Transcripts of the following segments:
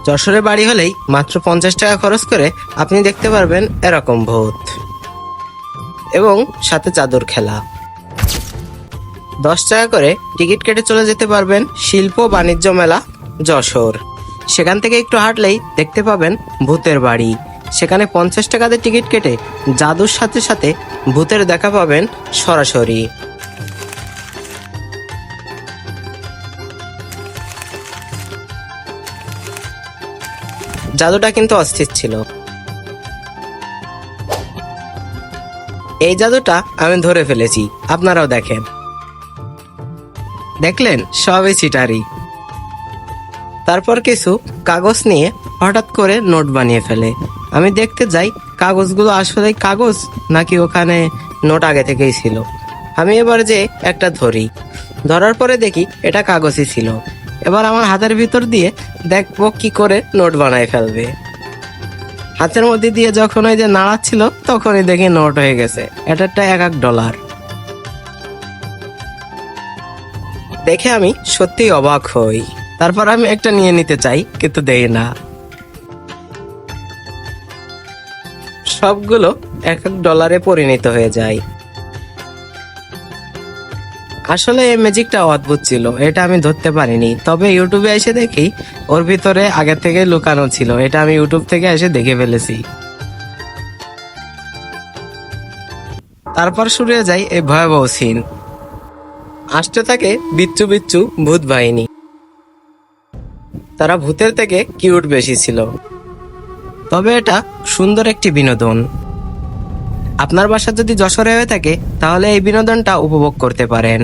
যশোরে বাড়ি হলেই মাত্র 50 টাকা খরচ করে আপনি দেখতে পারবেন এরকম ভূত এবং সাথে চাদর খেলা। 10 টাকা করে টিকিট কেটে চলে যেতে পারবেন শিল্প বাণিজ্য মেলা যশোর। সেখান থেকে একটু হাঁটলেই দেখতে পাবেন ভূতের বাড়ি। সেখানে 50 টাকাতে টিকিট কেটে জাদুর সাথে সাথে ভূতের দেখা পাবেন সরাসরি। জাদুটা কিন্তু অস্থির ছিল। এই জাদুটা আমি ধরে ফেলেছি, আপনারাও দেখেন। দেখলেন, সবই চিটারি। তারপর কিছু কাগজ নিয়ে হঠাৎ করে নোট বানিয়ে ফেলে। আমি দেখতে যাই কাগজগুলো আসলে কাগজ নাকি ওখানে নোট আগে থেকেই ছিল। আমি এবার যে একটা ধরি, ধরার পরে দেখি এটা কাগজই ছিল। এবার আমার হাতের ভিতর দিয়ে দেখবো কি করে নোট বানায় ফেলবে। হাতের মধ্যে দিয়ে যখন ওই যে নাড়াচ্ছিল তখনই দেখি নোট হয়ে গেছে। এটা $1 দেখে আমি সত্যিই অবাক হই। তারপর আমি একটা নিয়ে নিতে চাই, কিন্তু দেই না। সবগুলো $1 পরিণত হয়ে যায়। আসলে এই ম্যাজিকটা অদ্ভুত ছিল, এটা আমি ধরতে পারিনি। তবে ইউটিউবে এসে দেখি ওর ভিতরে আগে থেকে লুকানো ছিল। এটা আমি ইউটিউব থেকে এসে দেখে ফেলেছি। তারপর শুরু হয়ে যায় এই ভয়াবহ সিন। আসতে থাকে বিচ্ছু বিচ্ছু ভূত বাহিনী। তারা ভূতের থেকে কিউট বেশি ছিল। তবে এটা সুন্দর একটি বিনোদন। আপনার বাসা যদি যশোরে হয়ে থাকে তাহলে এই বিনোদনটা উপভোগ করতে পারেন।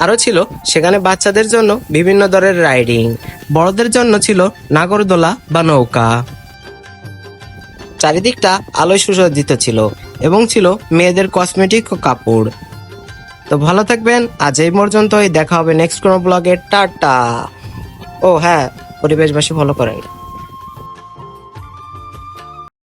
আরো ছিল সেখানে বাচ্চাদের জন্য বিভিন্ন ধরনের রাইডিং, বড়দের জন্য ছিল নাগরদোলা বা নৌকা। চারিদিকটা আলোয় সুসজ্জিত ছিল এবং ছিল মেয়েদের কসমেটিক ও কাপড়। তো ভালো থাকবেন, আজ এই পর্যন্তই। দেখা হবে নেক্সট কোনো ব্লগে। টাটা। ও হ্যাঁ, পরিবেশবাসী ফলো করেন।